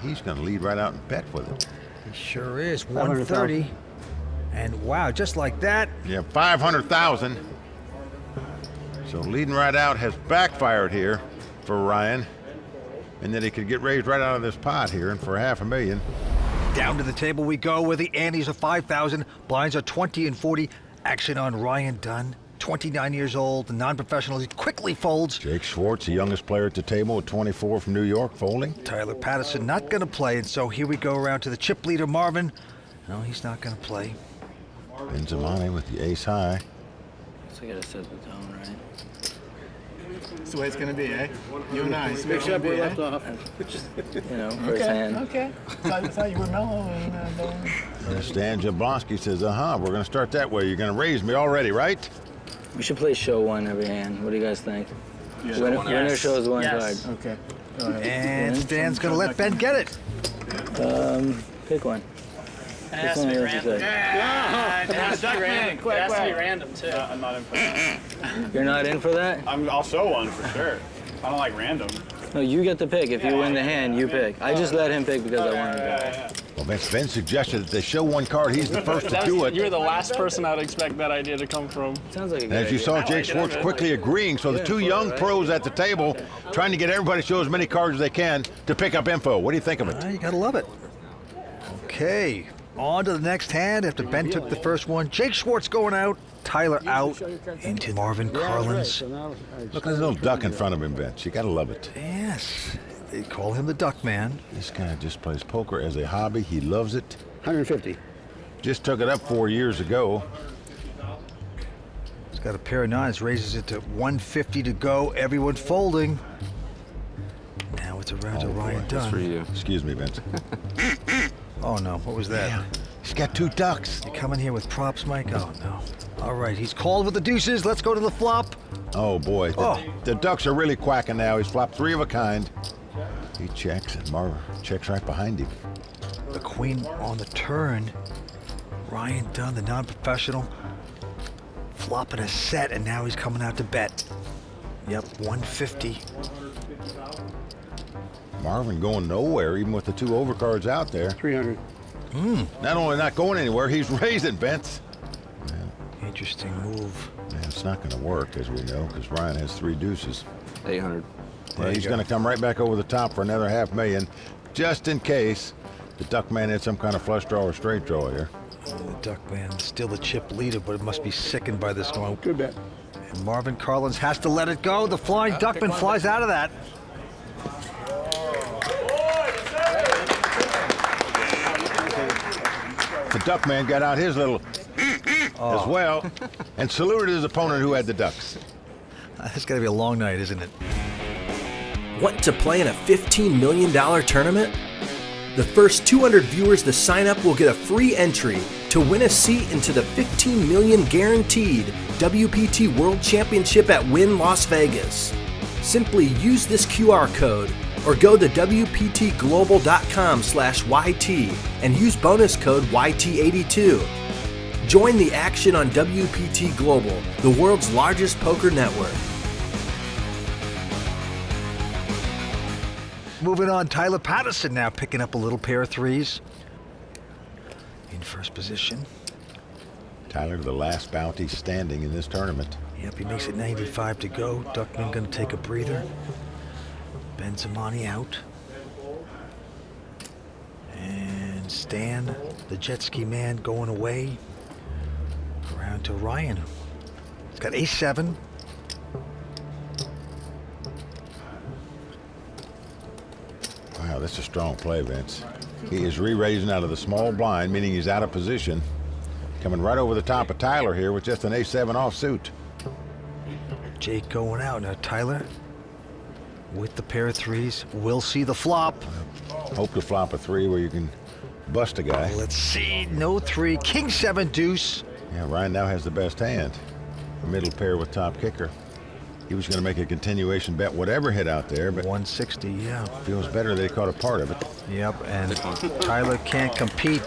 he's going to lead right out and bet with it. He sure is. 130. And wow, just like that. Yeah, 500,000. So leading right out has backfired here for Ryan. And then he could get raised right out of this pot here and for $500,000. Down to the table we go where the antes are 5,000. Blinds are 20 and 40. Action on Ryan Dunn. 29 years old, the non-professional. He quickly folds. Jake Schwartz, the youngest player at the table, at 24 from New York, folding. Tyler Patterson not going to play, and so here we go around to the chip leader, Marvin. No, he's not going to play. And Zamani with the ace high. So I got to set the tone, right? That's the way it's going to be, eh? You and I. Make sure we're left off. You know, first hand. Okay. Thought you were mellow. And Stan Jablonski says, we're going to start that way. You're going to raise me already, right? We should play show one every hand. What do you guys think? Yeah. Winner shows one card. Okay. And Stan's going to let Ben get it. Pick one. It has to be random. It has to be random. It has to be random, too. I'm not in for that. You're not in for that? I'll show one for sure. I don't like random. No, you get to pick. If you win the hand, you pick. I just let him pick because I wanted to pick. Well, Ben suggested that they show one card. He's the first to do it. You're the last person I'd expect that idea to come from. Sounds like a good And as you idea. saw, Jake Schwartz quickly agreeing. So the two young pros at the table trying to get everybody to show as many cards as they can to pick up info. What do you think of it? You got to love it. Okay, on to the next hand after Ben took the first one. Jake Schwartz going out. Tyler out into Marvin Karlins. Look at his little duck in front of him, Vince. You got to love it. Yes, they call him the Duckman. This guy just plays poker as a hobby. He loves it. 150. Just took it up 4 years ago. He's got a pair of nines, raises it to 150 to go. Everyone folding. Now it's around to Ryan Dunn. For you. Excuse me, Vince. Oh no, what was that? He's got two ducks. You coming here with props, Mike? Oh no. All right, he's called with the deuces. Let's go to the flop. Oh boy, the ducks are really quacking now. He's flopped three of a kind. He checks and Marvin checks right behind him. The queen on the turn. Ryan Dunn, the non-professional, flopping a set, and now he's coming out to bet. Yep, 150. Marvin going nowhere, even with the two overcards out there. 300. Not only not going anywhere, he's raising, Vince. Interesting move. Man, it's not going to work, as we know, because Ryan has three deuces. 800. Yeah, he's going to come right back over the top for another $500,000, just in case the Duckman had some kind of flush draw or straight draw here. The Duckman still the chip leader, but it must be sickened by this one. Good bet. And Marvin Karlins has to let it go. The flying Duckman flies out of that. The Duckman got out his little as well and saluted his opponent who had the ducks. It's got to be a long night, isn't it? Want to play in a $15 million tournament? The first 200 viewers to sign up will get a free entry to win a seat into the $15 million guaranteed WPT World Championship at Wynn Las Vegas. Simply use this QR code or go to WPTglobal.com/YT and use bonus code YT82. Join the action on WPT Global, the world's largest poker network. Moving on, Tyler Patterson now picking up a little pair of threes. In first position. Tyler, the last bounty standing in this tournament. Yep, he makes it 95 to go. Duckman gonna take a breather. Ben Zamani out. And Stan, the jet ski man, going away. Around to Ryan. He's got ace-7. Wow, that's a strong play, Vince. He is re-raising out of the small blind, meaning he's out of position. Coming right over the top of Tyler here with just an ace-7 offsuit. Jake going out. Now Tyler, with the pair of threes, will see the flop. Hope to flop a three where you can bust a guy. Let's see, no three. King 7 deuce. Yeah, Ryan now has the best hand. Middle pair with top kicker. He was going to make a continuation bet, whatever hit out there, but 160, yeah. feels better that he caught a part of it. Yep, and Tyler can't compete.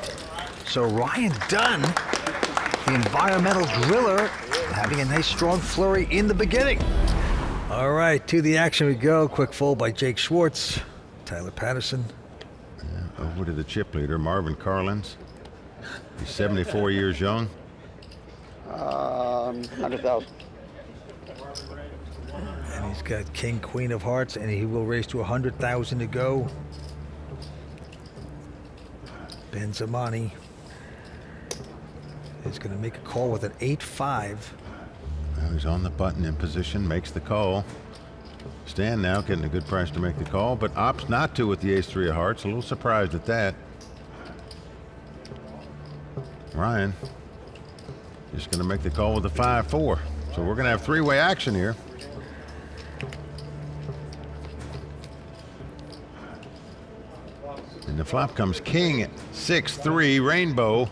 So Ryan Dunn, the environmental driller, having a nice strong flurry in the beginning. All right, to the action we go. Quick fold by Jake Schwartz. Tyler Patterson. Over to the chip leader, Marvin Karlins. He's 74 years young. 100,000. And he's got King, Queen of Hearts, and he will raise to 100,000 to go. Ben Zamani is going to make a call with an 8-5. Well, he's on the button in position, makes the call. Stan now getting a good price to make the call, but opts not to with the ace-3 of hearts. A little surprised at that. Ryan just going to make the call with the 5-4. So we're going to have three-way action here. And the flop comes king, 6-3, rainbow.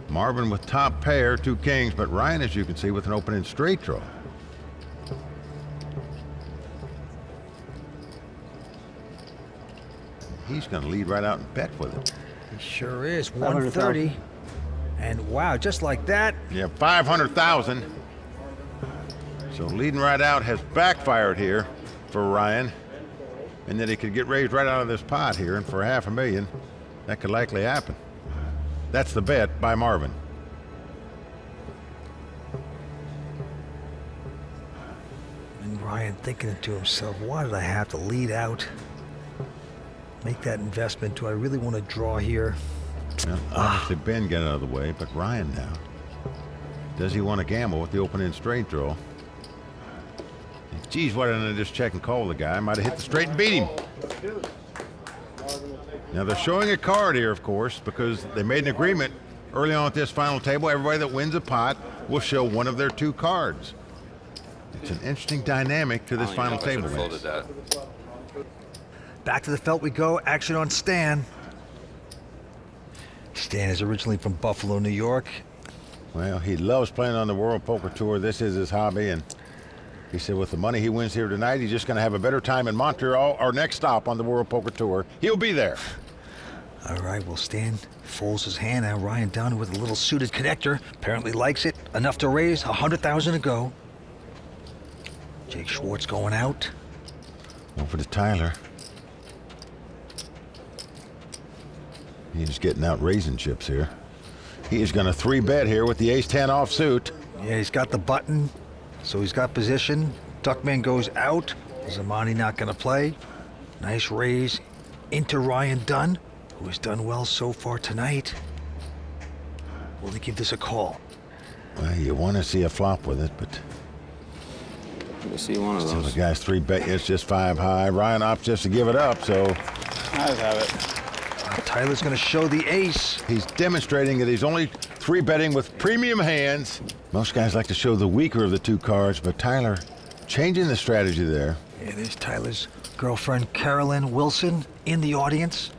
Marvin with top pair, 2 kings, but Ryan, as you can see, with an open-end straight draw. He's going to lead right out and bet with it. He sure is. 130. And wow, just like that. Yeah, 500,000. So leading right out has backfired here for Ryan. And that he could get raised right out of this pot here, and for $500,000, that could likely happen. That's the bet by Marvin. And Ryan thinking to himself, why did I have to lead out? Make that investment. Do I really want to draw here? Well, obviously Ben got out of the way, but Ryan now. Does he want to gamble with the open-end straight draw? Geez, why didn't I just check and call the guy? Might have hit the straight and beat him. Now they're showing a card here, of course, because they made an agreement early on at this final table. Everybody that wins a pot will show one of their 2 cards. It's an interesting dynamic to this final table. Back to the felt we go. Action on Stan. Stan is originally from Buffalo, New York. Well, he loves playing on the World Poker Tour. This is his hobby, and he said with the money he wins here tonight, he's just going to have a better time in Montreal, our next stop on the World Poker Tour. He'll be there. All right, well, Stan folds his hand. Now Ryan Dunn with a little suited connector. Apparently likes it. Enough to raise. 100,000 to go. Jake Schwartz going out. Over to Tyler. He's getting out raising chips here. He is going to 3-bet here with the ace-10 offsuit. Yeah, he's got the button, so he's got position. Duckman goes out. Zamani not going to play. Nice raise into Ryan Dunn, who has done well so far tonight. Will he give this a call? Well, you want to see a flop with it, but We'll see one of still those. the guy's 3-bet. It's just 5 high. Ryan opts just to give it up, so I just have it. Tyler's going to show the ace. he's demonstrating that he's only 3-betting with premium hands. Most guys like to show the weaker of the 2 cards, but Tyler changing the strategy there. Yeah, there's Tyler's girlfriend, Carolyn Wilson, in the audience.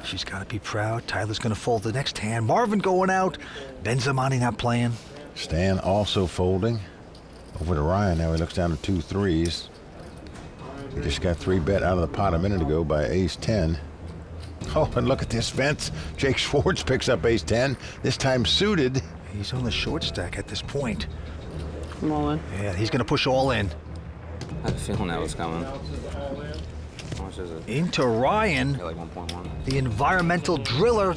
She's got to be proud. Tyler's going to fold the next hand. Marvin going out. Ben Zamani not playing. Stan also folding. Over to Ryan now. He looks down to 2 threes. He just got 3-bet out of the pot a minute ago by ace-10. Oh, and look at this, Vince. Jake Schwartz picks up ace-10, this time suited. He's on the short stack at this point. Come on. Yeah, he's going to push all in. I had a feeling that was coming. How much is it? Into Ryan, Yeah, like 1.1. the environmental driller.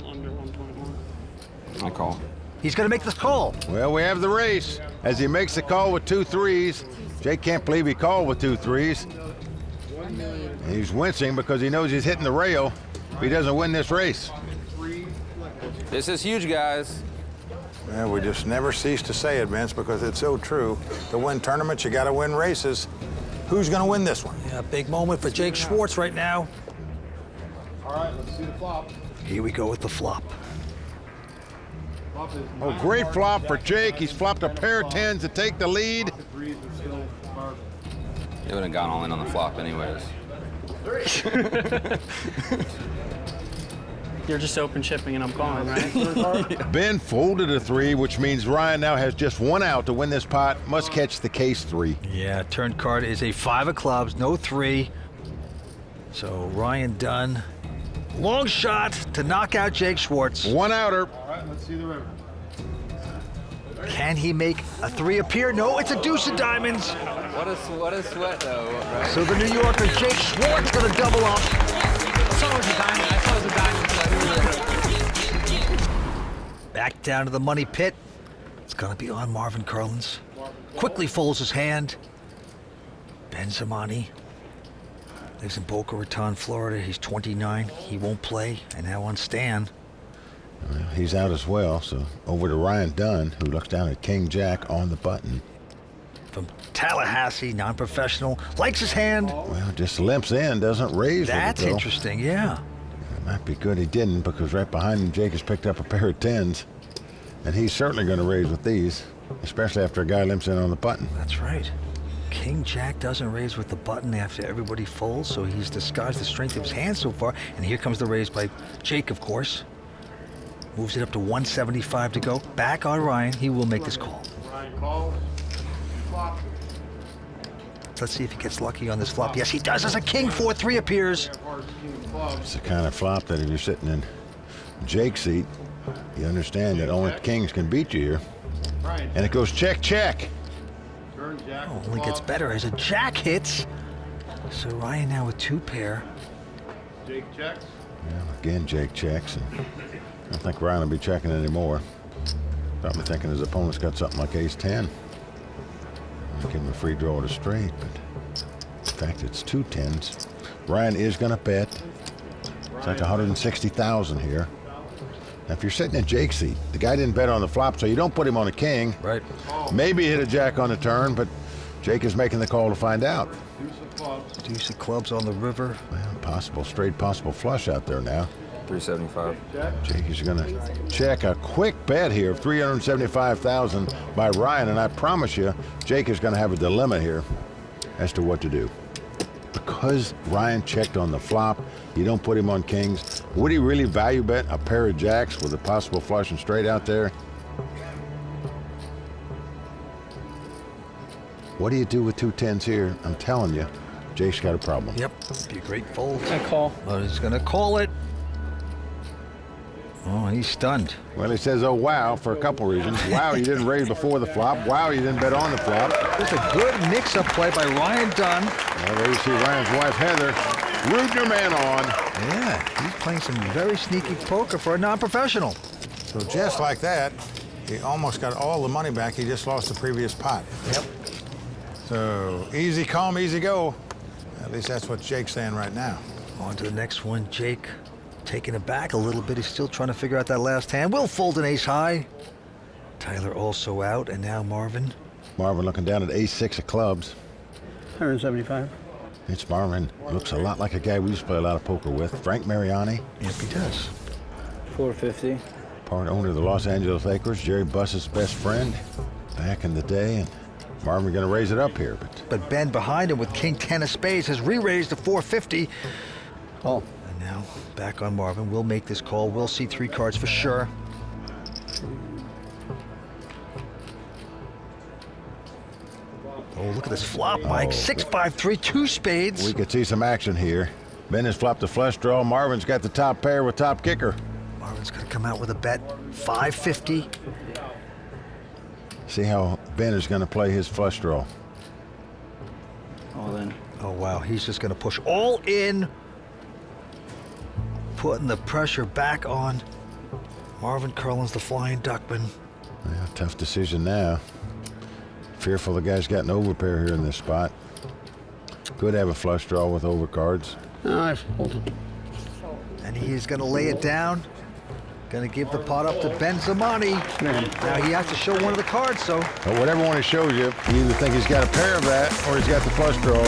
I call. He's going to make this call. Well, we have the race. As he makes the call with 2 threes. Jake can't believe he called with 2 threes. And he's wincing because he knows he's hitting the rail if he doesn't win this race. This is huge, guys. Well, we just never cease to say it, Vince, because it's so true. To win tournaments, you got to win races. Who's going to win this one? Yeah, big moment for Jake Schwartz right now. All right, let's see the flop. Here we go with the flop. Oh, great flop for Jake. He's flopped a pair of 10s to take the lead. They would have gone all in on the flop anyways. You're just open chipping and I'm calling, right? Ben folded a 3, which means Ryan now has just 1 out to win this pot. Must catch the case 3. Yeah, turn card is a 5 of clubs, no 3. So Ryan Dunn, long shot to knock out Jake Schwartz. 1 outer. All right, let's see the river. Can he make a 3 appear? No, it's a deuce of diamonds. What a sweat, though, right? So the New Yorker Jake Schwartz gonna double up. Back down to the money pit. It's gonna be on Marvin Karlins. Quickly folds his hand. Ben Zamani lives in Boca Raton, Florida. He's 29. He won't play. And now on Stan. Well, he's out as well, so over to Ryan Dunn, who looks down at King Jack on the button. From Tallahassee, non-professional. Likes his hand. Well, just limps in, doesn't raise with it, That's though. interesting, yeah. It might be good he didn't, because right behind him, Jake has picked up a pair of 10s. And he's certainly going to raise with these, especially after a guy limps in on the button. That's right. King Jack doesn't raise with the button after everybody folds, so he's disguised the strength of his hand so far. And here comes the raise by Jake, of course. Moves it up to 175 to go. Back on Ryan. He will make this call. Ryan calls. Flop. Let's see if he gets lucky on this flop. Yes, he does, as a king 4-3 appears. It's the kind of flop that if you're sitting in Jake's seat, you understand that only kings can beat you here. And it goes check, check. Turn Jack. Oh, only gets better as a jack hits. So Ryan now with 2 pair. Jake checks. Well, again, Jake checks, and I don't think Ryan will be checking anymore. Probably thinking his opponent's got something like ace-10. Give him a free draw at a straight, but in fact, it's 2 10s. Ryan is going to bet. It's like 160,000 here. Now, if you're sitting in Jake's seat, the guy didn't bet on the flop, so you don't put him on a king. Right. Maybe hit a jack on the turn, but Jake is making the call to find out. Deuce of clubs. Deuce of clubs on the river. Well, possible straight, possible flush out there now. 375. Jake is going to check a quick bet here of 375,000 by Ryan, and I promise you, Jake is going to have a dilemma here as to what to do. Because Ryan checked on the flop, you don't put him on kings. Would he really value bet a pair of jacks with a possible flush and straight out there? What do you do with 2 10s here? I'm telling you, Jake's got a problem. Yep. Be a great fold. I call. But he's going to call it. Oh, he's stunned. Well, he says, oh, wow, for a couple reasons. Wow, you didn't raise before the flop. Wow, you didn't bet on the flop. There's a good mix-up play by Ryan Dunn. Well, there you see Ryan's wife, Heather, rooting your man on. Yeah, he's playing some very sneaky poker for a non-professional. So just like that, he almost got all the money back. He just lost the previous pot. Yep. So easy come, easy go. At least that's what Jake's saying right now. On to the next one. Jake taking it back a little bit. He's still trying to figure out that last hand. Will fold an ace high. Tyler also out, and now Marvin. Marvin looking down at ace-6 of clubs. 175. It's Marvin. Looks a lot like a guy we used to play a lot of poker with. Frank Mariani, Yep, he does. 450. part owner of the Los Angeles Lakers, Jerry Buss's best friend back in the day. And Marvin going to raise it up here. But Ben behind him with king 10 of spades has re-raised to 450. Call. And now back on Marvin. We'll make this call. We'll see 3 cards for sure. Oh, look at this flop, Mike. 6-5-3, 2 spades. we could see some action here. Ben has flopped a flush draw. Marvin's got the top pair with top kicker. Marvin's going to come out with a bet. 550. See how Ben is going to play his flush draw. All in. Oh, wow. He's just going to push all in. Putting the pressure back on Marvin Karlins, the Flying Duckman. Well, tough decision now. Fearful the guy's got an overpair here in this spot. Could have a flush draw with overcards. No, I folded. And he is going to lay it down. Going to give the pot up to Ben Zamani. Now he has to show one of the cards, so. But whatever one he shows you, you either think he's got a pair of that or he's got the flush draw,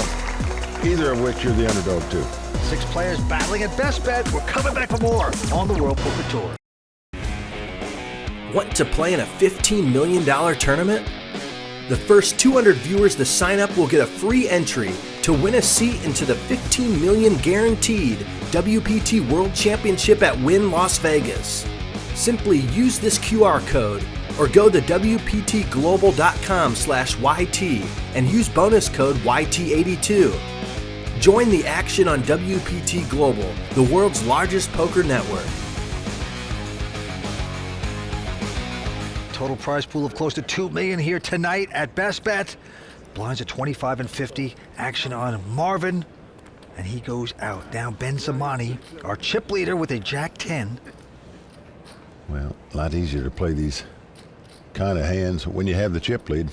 either of which you're the underdog to. 6 players battling at best bet. We're coming back for more on the World Poker Tour. Want to play in a $15 million tournament? The first 200 viewers to sign up will get a free entry to win a seat into the $15 million guaranteed WPT World Championship at Wynn Las Vegas. Simply use this QR code or go to WPTglobal.com/YT and use bonus code YT82. Join the action on WPT Global, the world's largest poker network. Total prize pool of close to $2 million here tonight at Best Bet. Blinds at 25 and 50. Action on Marvin, and he goes out. Now Ben Zamani, our chip leader with a Jack 10. Well, a lot easier to play these kind of hands when you have the chip lead.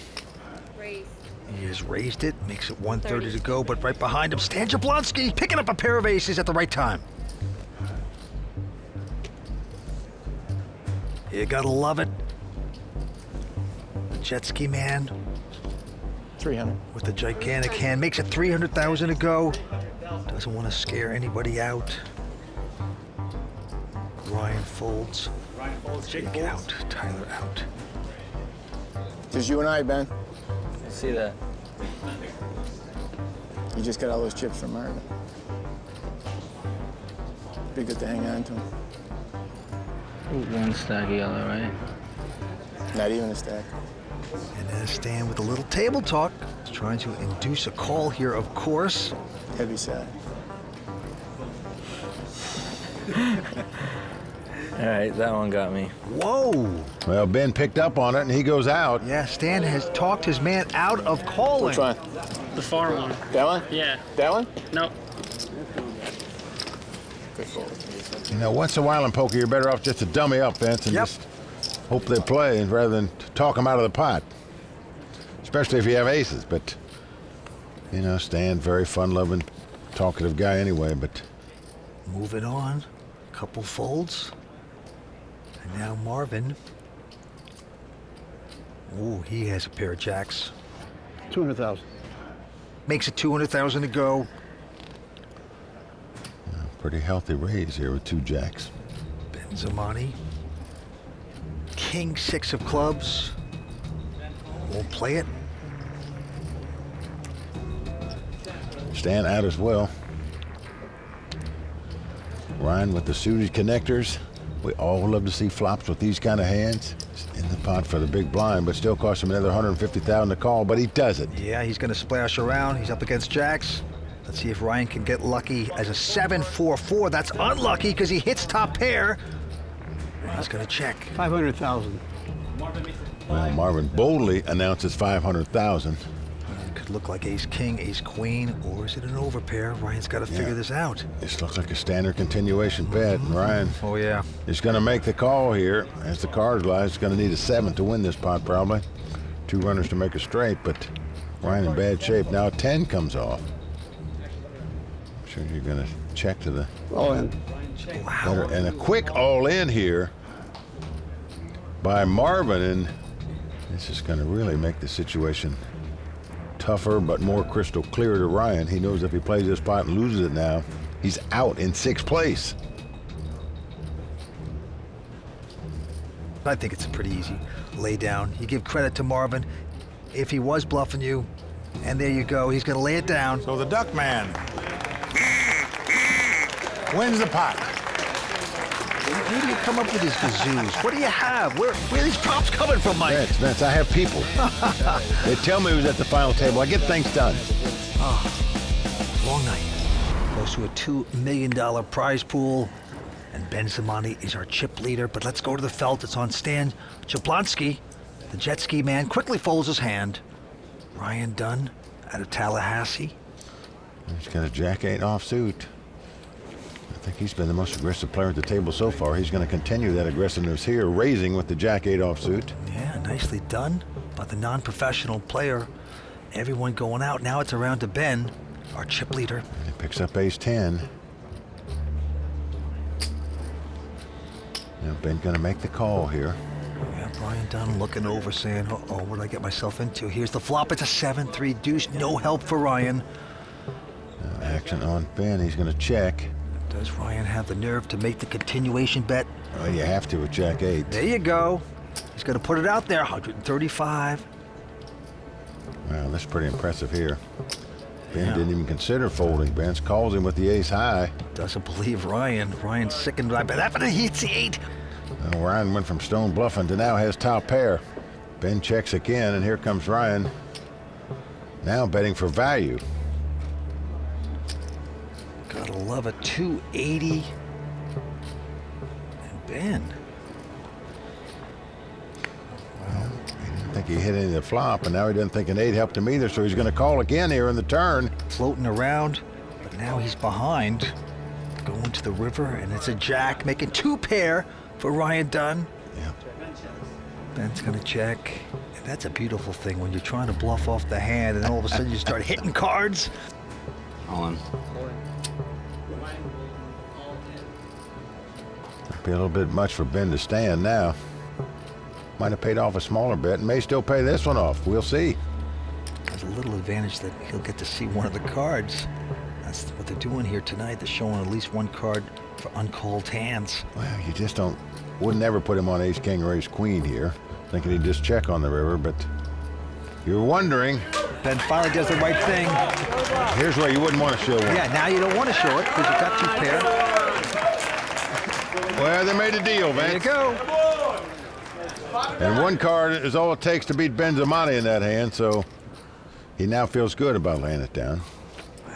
He has raised it, makes it 130 to go, but right behind him, Stan Jablonski picking up a pair of aces at the right time. You gotta love it. The jet ski man 300. with the gigantic hand makes it 300,000 to go. Doesn't want to scare anybody out. Ryan folds. Jake out. Tyler out. Just you and I, Ben. See that? You just got all those chips from Marvin. Be good to hang on to him. One stack yellow, right? Not even a stack. And then Stan with a little table talk. He's trying to induce a call here, of course. Heavy side. All right, that one got me. Whoa! Well, Ben picked up on it, and he goes out. Yeah, Stan has talked his man out of calling. Which one? The far one. That one? Yeah. That one? No. Good fold. You know, once in a while in poker, you're better off just to dummy up, Vince, and Yep. just hope they play rather than talk them out of the pot. Especially if you have aces. But, you know, Stan, very fun-loving, talkative guy anyway, but... Moving on. Couple folds. And now Marvin. Ooh, he has a pair of jacks. 200,000. Makes it 200,000 to go. Pretty healthy raise here with two jacks. Ben Zamani. King 6 of clubs. Won't play it. Stan out as well. Ryan with the suited connectors. We all love to see flops with these kind of hands. In the pot for the big blind, but still cost him another 150,000 to call, but he does it. Yeah, he's going to splash around. He's up against jacks. Let's see if Ryan can get lucky as a 7-4-4. That's unlucky because he hits top pair. And he's going to check. 500,000. Well, Marvin boldly announces 500,000. It could look like ace-king, ace-queen, or is it an overpair? Ryan's got to figure this out. This looks like a standard continuation bet, and Ryan Oh, yeah. is going to make the call here. As the cards lie, he's going to need a 7 to win this pot, probably. 2 runners to make a straight, but Ryan in bad shape. Now a 10 comes off. I'm sure you're going to check to the All in. better. And a quick all-in here by Marvin, and this is going to really make the situation tougher but more crystal clear to Ryan. He knows if he plays this pot and loses it now, he's out in 6th place. I think it's a pretty easy lay down. You give credit to Marvin. If he was bluffing you, and there you go, he's going to lay it down. So the Duckman wins the pot. Where do you come up with these kazoos? What do you have? Where are these props coming from, Mike? Vince, I have people. They tell me who's at the final table. I get things done. Long night. Close to a $2 million prize pool. And Ben Zamani is our chip leader. But let's go to the felt. It's on Stan Jablonski. The jet ski man quickly folds his hand. Ryan Dunn out of Tallahassee. He's got a jack-8 offsuit. I think he's been the most aggressive player at the table so far. He's going to continue that aggressiveness here, raising with the jack-8 offsuit. Yeah, nicely done by the non-professional player. Everyone going out. Now it's around to Ben, our chip leader. And he picks up ace-10. Now Ben going to make the call here. Yeah, Brian Dunn looking over saying, uh-oh, what did I get myself into? Here's the flop. It's a 7-3 deuce. No help for Ryan. Now action on Ben. He's going to check. Does Ryan have the nerve to make the continuation bet? Well, you have to with jack-8. There you go. He's going to put it out there, 135. Wow, that's pretty impressive here. Ben Yeah. didn't even consider folding. Ben calls him with the ace-high. Doesn't believe Ryan. Ryan's sickened by that, but he hits the 8. Well, Ryan went from stone bluffing to now has top pair. Ben checks again, and here comes Ryan. Now betting for value. Gotta love a 280. And Ben. He didn't think he hit any of the flop, and now he doesn't think an 8 helped him either, so he's going to call again here in the turn. Floating around, but now he's behind. Going to the river, and it's a jack, making 2 pair. for Ryan Dunn. Yeah. Ben's gonna check. And that's a beautiful thing when you're trying to bluff off the hand and all of a sudden you start hitting cards. All in. Be a little bit much for Ben to stand now. Might have paid off a smaller bet and may still pay this one off. We'll see. There's a little advantage that he'll get to see one of the cards. That's what they're doing here tonight. They're showing at least one card for uncalled hands. Well, you just wouldn't ever put him on ace king or ace queen here, thinking he'd just check on the river, but you're wondering. Ben finally does the right thing. Here's where you wouldn't want to show one. Yeah, now you don't want to show it because you've got two pair. Well, they made a deal, There you Vince. go. And one card is all it takes to beat Ben Zamani in that hand, so he now feels good about laying it down.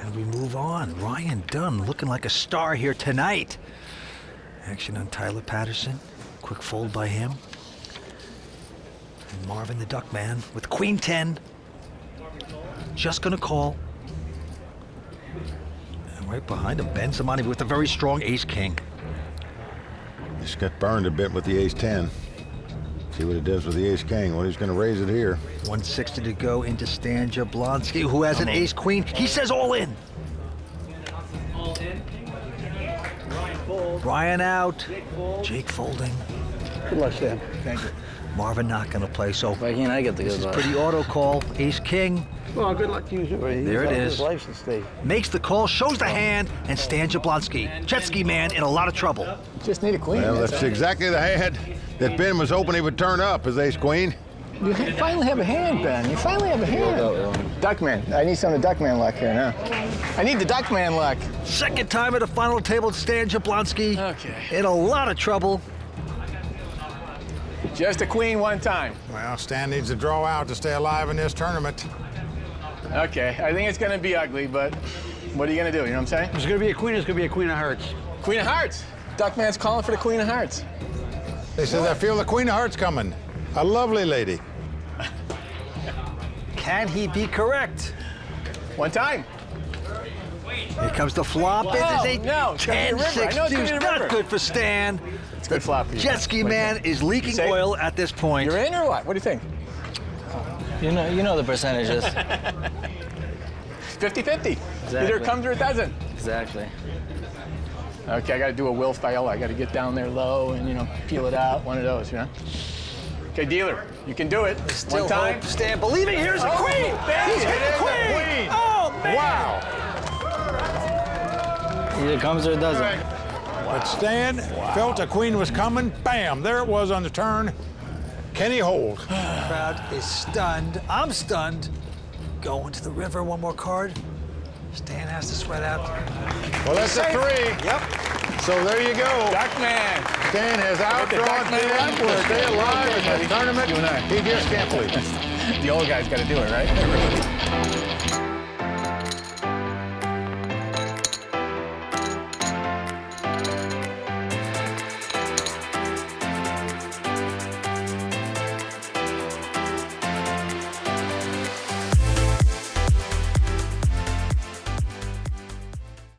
And we move on. Ryan Dunn looking like a star here tonight. Action on Tyler Patterson. Quick fold by him. And Marvin the Duckman with Queen 10. Just gonna call. And right behind him, Ben Zamani with a very strong ace king. Just got burned a bit with the ace 10. See what it does with the ace king. Well, he's going to raise it here. 160 to go into Stan Jablonski, who has an ace queen. He says all in. All in. Ryan fold. Ryan out. Jake fold. Jake folding. Good luck, Stan. Thank you. Marvin not gonna play, so Why can't I get the this good is luck? pretty auto call. Ace king. Well, good luck to you. There it is. His license state. Makes the call, shows the hand, and Stan Jablonski, jet ski man, in a lot of trouble. Just need a queen. Well, that's all. exactly the hand that Ben was hoping he would turn up, his ace queen. You finally have a hand, Ben. You finally have a hand. Duckman. I need some of the Duckman luck here now. I need the Duckman luck. Second time at the final table, Stan Jablonski Okay. in a lot of trouble. Just a queen one time. Well, Stan needs to draw out to stay alive in this tournament. Okay, I think it's gonna be ugly, but what are you gonna do? You know what I'm saying? There's going to be a queen. There's going to be a queen of hearts. Queen of Hearts. Duckman's calling for the Queen of Hearts. He says, I feel the Queen of Hearts coming. A lovely lady. Can he be correct? One time. Here comes the flop. Wow, It is a no, it's gonna be a 10, river. I 6 know it's gonna deuce. be a Not river. good for Stan. It's a good flop for you. Jet ski man is leaking Say- oil at this point. You're in or what? What do you think? You know the percentages. 50-50. Either Exactly. it comes or it doesn't. Exactly. Okay, I gotta do a will fail. I gotta get down there low and, peel it out. One of those, Okay, dealer, you can do it. Still One time. hope, Stan believing. Here's a Oh, queen. there He's it hit the is, a queen. queen. Oh, man. Wow. Either it comes or it doesn't. But Stan felt a queen was coming. Bam, there it was on the turn. Can he hold? Crowd is stunned. I'm stunned. Going to the river. One more card. Stan has to sweat out. Well, that's a 3. Yep. So there you go. Duckman. Stan has outdrawn Duckman Ben luck to work. stay alive in the tournament. You and I. He just can't believe it. The old guy's gotta do it, right?